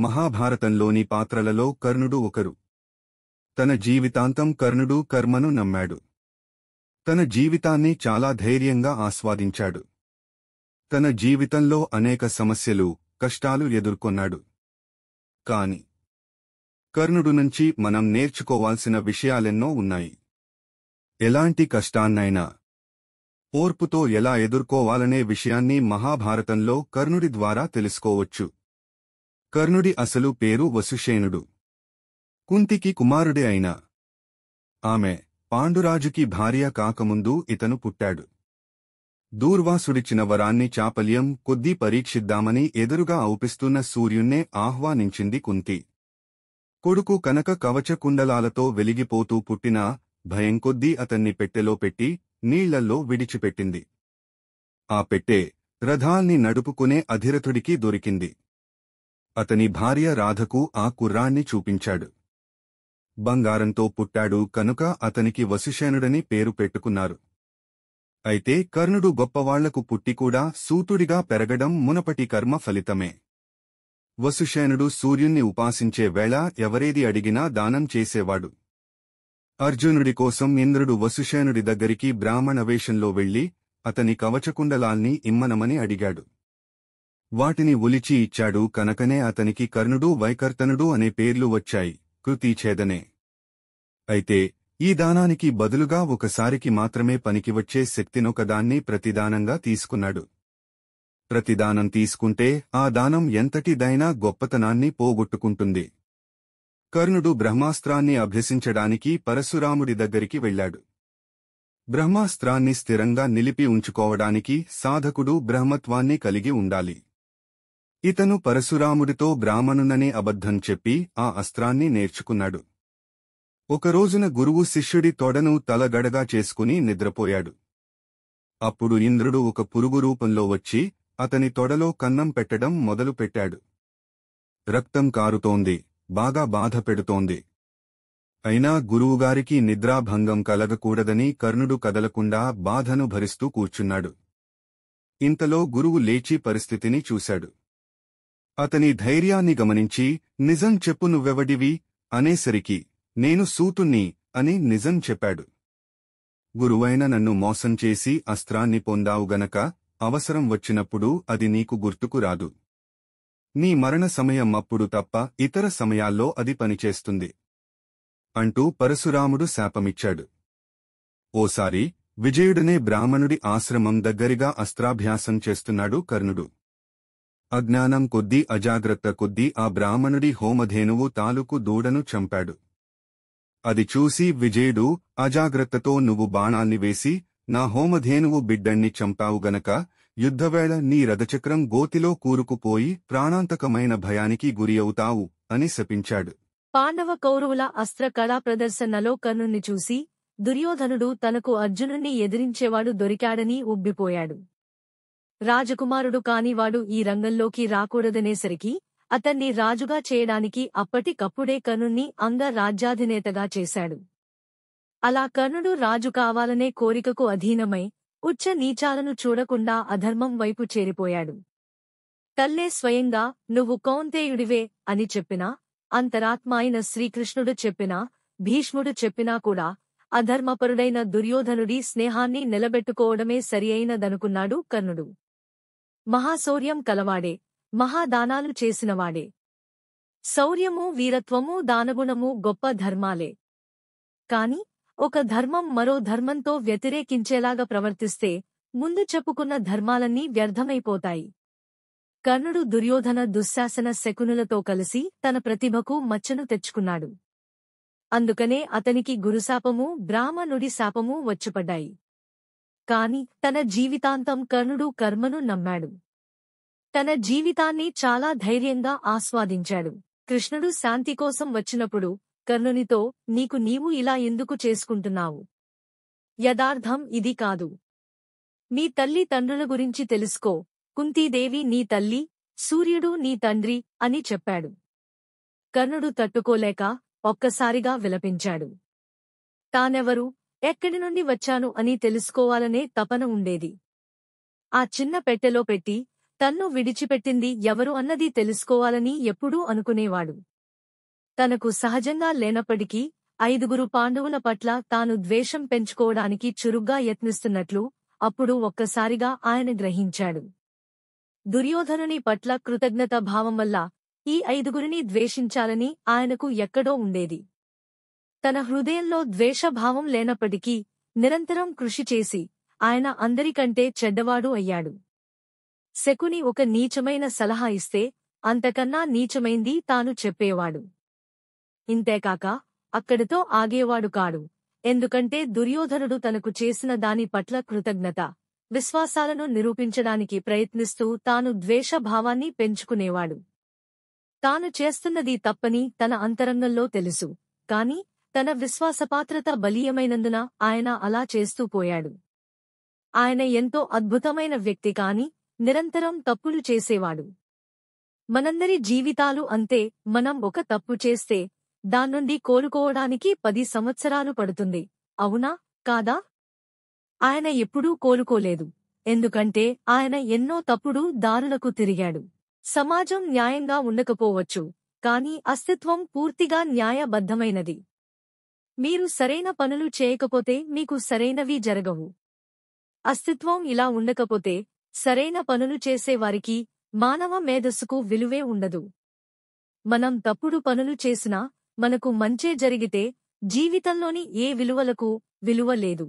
మహాభారతంలోని పాత్రలలో కర్ణుడు ఒకరు. తన జీవితాంతం కర్ణుడు కర్మను నమ్మాడు. తన జీవితాన్ని చాలా ధైర్యంగా ఆస్వాదించాడు. తన జీవితంలో అనేక సమస్యలు, కష్టాలు ఎదుర్కొన్నాడు. కాని కర్ణుడు నుంచి మనం నేర్చుకోవాల్సిన విషయాలెన్నో ఉన్నాయి. ఎలాంటి కష్టాన్నైనా ఓర్పుతో ఎలా ఎదుర్కోవాలనే విషయాన్ని మహాభారతంలో కర్ణుడి ద్వారా తెలుసుకోవచ్చు. కర్ణుడి అసలు పేరు వసుషేనుడు. కుంతికి కుమారుడే అయిన ఆమె పాండురాజుకి భార్య కాకముందు ఇతను పుట్టాడు. దూర్వాసుడిచ్చిన వరాన్ని చాపల్యం కొద్దీ పరీక్షిద్దామని ఎదురుగా ఔపిస్తున్న సూర్యున్నే ఆహ్వానించింది కుంతి. కొడుకు కనక కవచ కుండలాలతో వెలిగిపోతూ పుట్టినా భయం కొద్దీ అతన్ని పెట్టెలో పెట్టి నీళ్లల్లో విడిచిపెట్టింది. ఆ పెట్టె రథాల్ని నడుపుకునే అధిరథుడికి దొరికింది. అతని భార్య రాధకు ఆ కుర్రాణ్ణి చూపించాడు. బంగారంతో పుట్టాడు కనుక అతనికి వసుషేనుడని పేరు పెట్టుకున్నారు. అయితే కర్ణుడు గొప్పవాళ్లకు పుట్టికూడా సూతుడిగా పెరగడం మునపటి కర్మ ఫలితమే. వసుషేనుడు సూర్యుణ్ణి ఉపాసించే వేళ ఎవరేది అడిగినా దానం చేసేవాడు. అర్జునుడి కోసం ఇంద్రుడు వసుషేనుడి దగ్గరికి బ్రాహ్మణ వేషంలో వెళ్లి అతని కవచకుండలాల్ని ఇమ్మనమని అడిగాడు. వాటిని ఒలిచి ఇచ్చాడు కనుకనే అతనికి కర్ణుడు వైకర్తనుడు అనే పేర్లు వచ్చాయి. కృతీఛేదనే. అయితే ఈ దానానికి బదులుగా ఒకసారికి మాత్రమే పనికివచ్చే శక్తినొకదాన్ని ప్రతిదానంగా తీసుకున్నాడు. ప్రతిదానం తీసుకుంటే ఆ దానం ఎంతటిదైనా గొప్పతనాన్ని పోగొట్టుకుంటుంది. కర్ణుడు బ్రహ్మాస్త్రాన్ని అభ్యసించడానికి పరశురాముడి దగ్గరికి వెళ్లాడు. బ్రహ్మాస్త్రాన్ని స్థిరంగా నిలిపి ఉంచుకోవడానికి సాధకుడు బ్రహ్మత్వాన్ని కలిగి ఉండాలి. ఇతను పరశురాముడితో బ్రాహ్మణుననే అబద్ధం చెప్పి ఆ అస్త్రాన్ని నేర్చుకున్నాడు. ఒకరోజున గురువు శిష్యుడి తొడను తలగడగా చేసుకుని నిద్రపోయాడు. అప్పుడు ఇంద్రుడు ఒక పురుగు రూపంలో వచ్చి అతని తొడలో కన్నం పెట్టడం మొదలుపెట్టాడు. రక్తం కారుతోంది, బాగా బాధ పెడుతోంది. అయినా గురువుగారికి నిద్రాభంగం కలగకూడదని కర్ణుడు కదలకుండా బాధను భరిస్తూ కూర్చున్నాడు. ఇంతలో గురువు లేచి పరిస్థితిని చూశాడు. అతని ధైర్యాన్ని గమనించి, నిజం చెప్పు, నువ్వెవడివి అనేసరికి నేను సూతుణ్ణి అని నిజం చెప్పాడు. గురువైన నన్ను మోసం చేసి అస్త్రాన్ని పొందావు గనక అవసరం వచ్చినప్పుడు అది నీకు గుర్తుకు రాదు. నీ మరణ సమయం అప్పుడు తప్ప ఇతర సమయాల్లో అది పనిచేస్తుంది అంటూ పరశురాముడు శాపమిచ్చాడు. ఓసారి విజయుడనే బ్రాహ్మణుడి ఆశ్రమం దగ్గరగా అస్త్రాభ్యాసం చేస్తున్నాడు కర్ణుడు. అజ్ఞానం కొద్దీ, అజాగ్రత్త కొద్దీ ఆ బ్రాహ్మణుడి హోమధేనువు తాలూకు దూడను చంపాడు. అది చూసి విజయుడు, అజాగ్రత్తతో నువ్వు బాణాల్ని వేసి నా హోమధేనువు బిడ్డణ్ణి చంపావు గనక యుద్ధవేళ నీ రథచక్రం గోతిలో కూరుకుపోయి ప్రాణాంతకమైన భయానికి గురి అవుతావు అని శపించాడు. పాండవ కౌరవుల అస్త్ర కళా ప్రదర్శనలో కర్ణుణ్ణి చూసి దుర్యోధనుడు తనకు అర్జునుణ్ణి ఎదిరించేవాడు దొరికాడని ఉబ్బిపోయాడు. రాజకుమారుడు కానివాడు ఈ రంగంలోకి రాకూడదనేసరికి అతన్ని రాజుగా చేయడానికి అప్పటికప్పుడే కర్ణుణ్ణి అంగ రాజ్యాధినేతగా చేశాడు. అలా కర్ణుడు రాజు కావాలనే కోరికకు అధీనమై ఉచ్చ నీచాలను చూడకుండా అధర్మం వైపు చేరిపోయాడు. తల్లే స్వయంగా నువ్వు కౌంతేయుడివే అని చెప్పినా, అంతరాత్మ అయిన శ్రీకృష్ణుడు చెప్పినా, భీష్ముడు చెప్పినా కూడా అధర్మపరుడైన దుర్యోధనుడి స్నేహాన్ని నిలబెట్టుకోవడమే సరియైనదనుకున్నాడు కర్ణుడు. మహాశౌర్యం కలవాడే, మహాదానాలు చేసినవాడే. శౌర్యమూ వీరత్వమూ దానగుణమూ గొప్ప ధర్మాలే. కాని ఒక ధర్మం మరో ధర్మంతో వ్యతిరేకించేలాగా ప్రవర్తిస్తే ముందు చెప్పుకున్న ధర్మాలన్నీ వ్యర్థమైపోతాయి. కర్ణుడు దుర్యోధన దుశ్శాసన శకునులతో కలిసి తన ప్రతిభకు మచ్చను తెచ్చుకున్నాడు. అందుకనే అతనికి గురుశాపమూ బ్రాహ్మణుడి శాపమూ వచ్చిపడ్డాయి. కాని తన జీవితాంతం కర్ణుడు కర్మను నమ్మాడు. తన జీవితాన్ని చాలా ధైర్యంగా ఆస్వాదించాడు. కృష్ణుడు శాంతి కోసం వచ్చినప్పుడు కర్ణునితో, నీకు నీవు ఇలా ఎందుకు చేసుకుంటున్నావు? యదార్థం ఇది కాదు. మీ తల్లి తండ్రుల గురించి తెలుసుకో. కుంతీదేవి నీ తల్లి, సూర్యుడు నీ తండ్రి అని చెప్పాడు. కర్ణుడు తట్టుకోలేక ఒక్కసారిగా విలపించాడు. తానెవరు, ఎక్కడి నుండి వచ్చాను అని తెలుసుకోవాలనే తపన ఉండేది. ఆ చిన్న పెట్టెలో పెట్టి తన్ను విడిచిపెట్టింది ఎవరు అన్నది తెలుసుకోవాలని ఎప్పుడూ అనుకునేవాడు. తనకు సహజంగా లేనప్పటికీ 5 పాండవుల పట్ల తాను ద్వేషం పెంచుకోవడానికి చురుగ్గా యత్నిస్తున్నట్లు అప్పుడు ఒక్కసారిగా ఆయన గ్రహించాడు. దుర్యోధనుని పట్ల కృతజ్ఞతా భావం వల్ల ఈ 5 ద్వేషించాలని ఆయనకు ఎక్కడో ఉండేది. తన హృదయంలో ద్వేషభావం లేనప్పటికీ నిరంతరం కృషి చేసి ఆయన అందరికంటే చెడ్డవాడు అయ్యాడు. శకుని ఒక నీచమైన సలహా ఇస్తే అంతకన్నా నీచమైంది తాను చెప్పేవాడు. ఇంతేకాక అక్కడితో ఆగేవాడు కాడు. ఎందుకంటే దుర్యోధనుడు తనకు చేసిన దాని పట్ల కృతజ్ఞత, విశ్వాసాలను నిరూపించడానికి ప్రయత్నిస్తూ తాను ద్వేషభావాన్ని పెంచుకునేవాడు. తాను చేస్తున్నది తప్పని తన అంతరంగంలో తెలుసు, కాని తన విశ్వాసపాత్రత బలీయమైనందున ఆయన అలా చేస్తూ పోయాడు. ఆయన ఎంతో అద్భుతమైన వ్యక్తి కాని నిరంతరం తప్పులు చేసేవాడు. మనందరి జీవితాలు అంతే. మనం ఒక తప్పు చేస్తే దాన్నుండి కోలుకోవడానికి 10 సంవత్సరాలు పడుతుంది. అవునా కాదా? ఆయన ఎప్పుడూ కోలుకోలేదు. ఎందుకంటే ఆయన ఎన్నో తప్పుడు దారులకు తిరిగాడు. సమాజం న్యాయంగా ఉండకపోవచ్చు, కాని అస్తిత్వం పూర్తిగా న్యాయబద్ధమైనది. మీరు సరైన పనులు చేయకపోతే మీకు సరైనవి జరగవు. అస్తిత్వం ఇలా ఉండకపోతే సరైన పనులు చేసేవారికి, మానవ మేధస్సుకు విలువే ఉండదు. మనం తప్పుడు పనులు చేసినా మనకు మంచే జరిగితే జీవితంలోని ఏ విలువలకు విలువ లేదు.